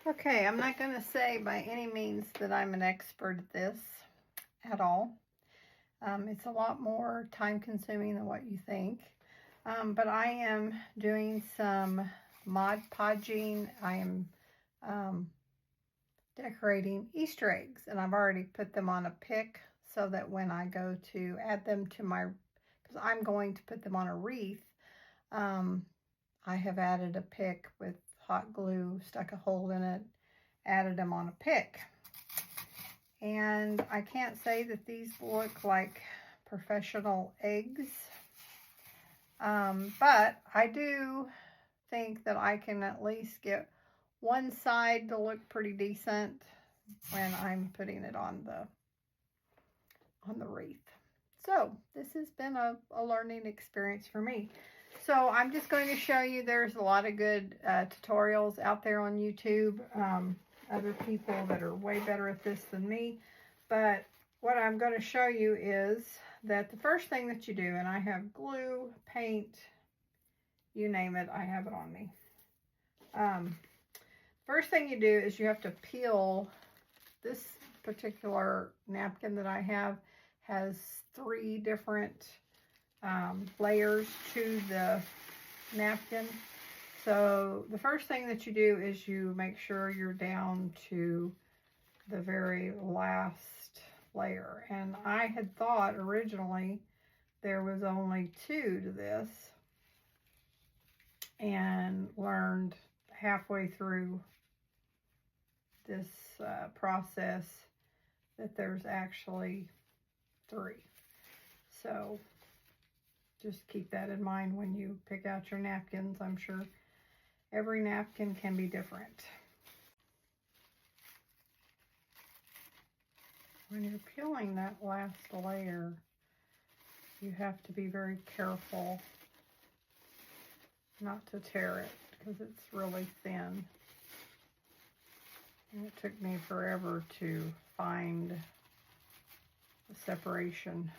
Okay, I'm not going to say by any means that I'm an expert at this at all. It's a lot more time consuming than what you think. But I am doing some Mod Podging. I am decorating Easter eggs, and I've already put them on a pick so that when I go to add them to my, because I'm going to put them on a wreath, I have added a pick with hot glue, stuck a hole in it, added them on a pick. And I can't say that these look like professional eggs, but I do think that I can at least get one side to look pretty decent when I'm putting it on the wreath. So this has been a learning experience for me. So I'm just going to show you, there's a lot of good tutorials out there on YouTube, other people that are way better at this than me. But what I'm going to show you is that the first thing that you do, and I have glue, paint, you name it, I have it on me. First thing you do is you have to peel. This particular napkin that I have has 3 different layers to the napkin. So the first thing that you do is you make sure you're down to the very last layer. And I had thought originally there was only 2 to this, and learned halfway through this process that there's actually 3. So just keep that in mind when you pick out your napkins. I'm sure every napkin can be different. When you're peeling that last layer, you have to be very careful not to tear it because it's really thin. And it took me forever to find the separation.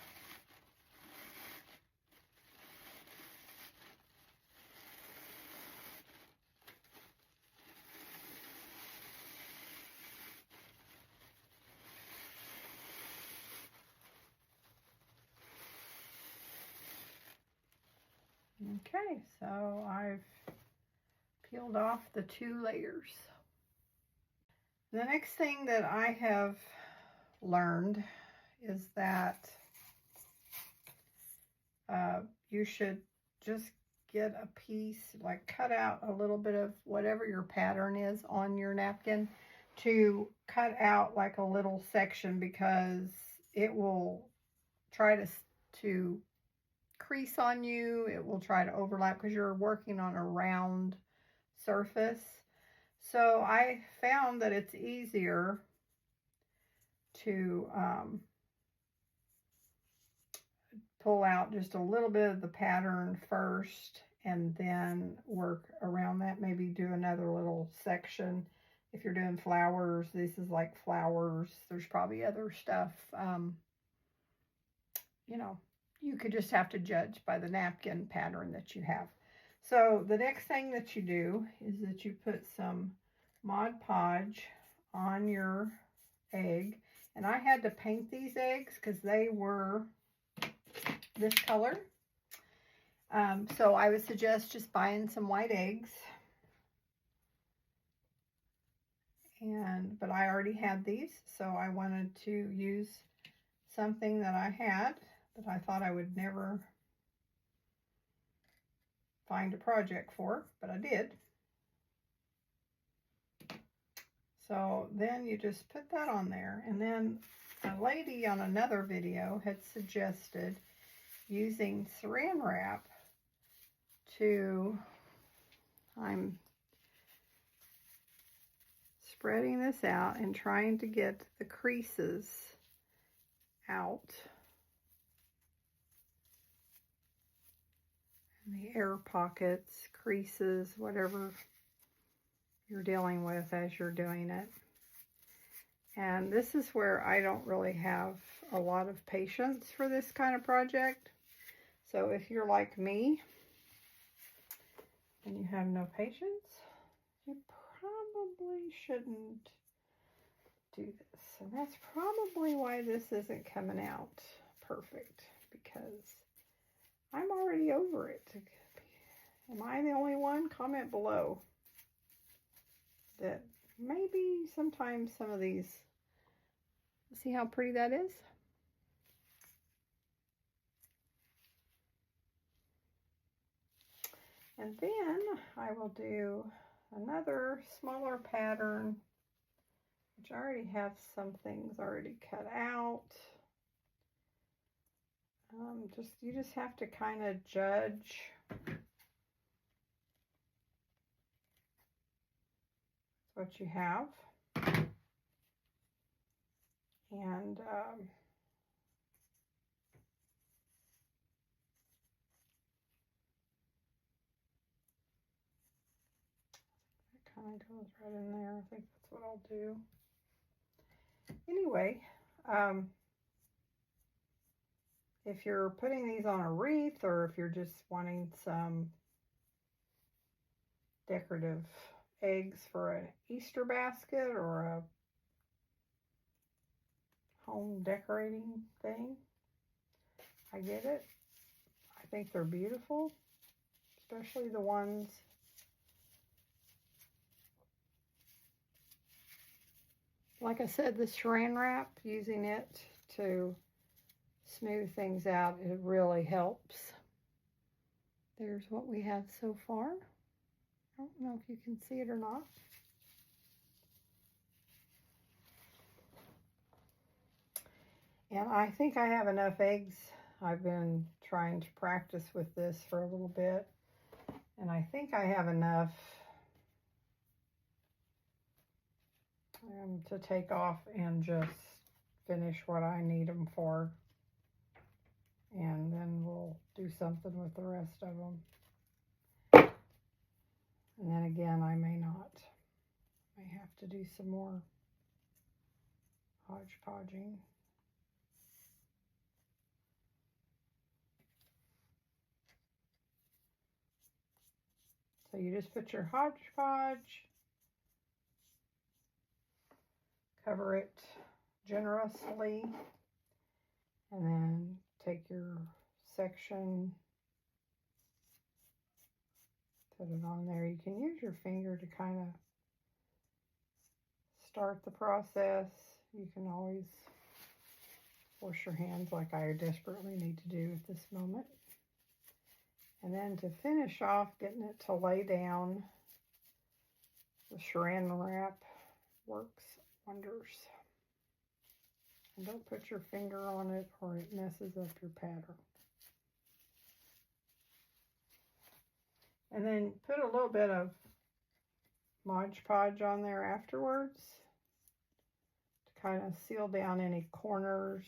Okay, so I've peeled off the 2 layers. The next thing that I have learned is that you should just get a piece, like cut out a little bit of whatever your pattern is on your napkin, to cut out like a little section, because it will try to crease on you. It will try to overlap because you're working on a round surface. So I found that it's easier to pull out just a little bit of the pattern first and then work around that. Maybe do another little section. If you're doing flowers, this is like flowers. There's probably other stuff. You know, you could just have to judge by the napkin pattern that you have. So the next thing that you do is that you put some Mod Podge on your egg. And I had to paint these eggs because they were this color. So I would suggest just buying some white eggs. But I already had these, so I wanted to use something that I had that I thought I would never find a project for, but I did. So then you just put that on there, and then a lady on another video had suggested using saran wrap to, I'm spreading this out and trying to get the creases out and the air pockets, creases, whatever you're dealing with as you're doing it. And this is where I don't really have a lot of patience for this kind of project. So if you're like me and you have no patience, you probably shouldn't do this. And that's probably why this isn't coming out perfect, because I'm already over it. Am I the only one? Comment below that maybe sometimes some of these, see how pretty that is? And then I will do another smaller pattern, which I already have some things already cut out. You just have to kind of judge what you have. And it kind of goes right in there. I think that's what I'll do. Anyway, if you're putting these on a wreath, or if you're just wanting some decorative eggs for an Easter basket or a home decorating thing, I get it. I think they're beautiful, especially the ones like I said, the saran wrap, using it to smooth things out, it really helps. There's what we have so far. I don't know if you can see it or not. And I think I have enough eggs. I've been trying to practice with this for a little bit, and I think I have enough to take off and just finish what I need them for. And then we'll do something with the rest of them. And then again, I may not. I may have to do some more hodgepodging. So you just put your hodgepodge, cover it generously, and then take your section, put it on there. You can use your finger to kind of start the process. You can always wash your hands like I desperately need to do at this moment. And then to finish off, getting it to lay down, the saran wrap works wonders. And don't put your finger on it or it messes up your pattern. And then put a little bit of Mod Podge on there afterwards to kind of seal down any corners.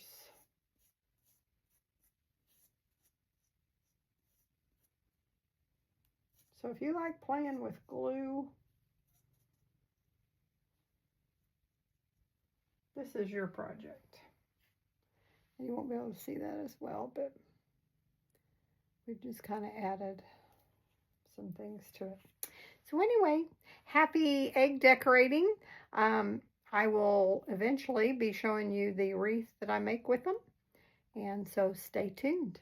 So if you like playing with glue, this is your project. And you won't be able to see that as well, but we've just kind of added some things to it. So anyway, happy egg decorating. I will eventually be showing you the wreath that I make with them. And so stay tuned.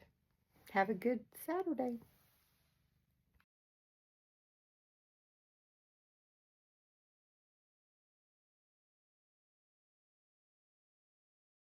Have a good Saturday.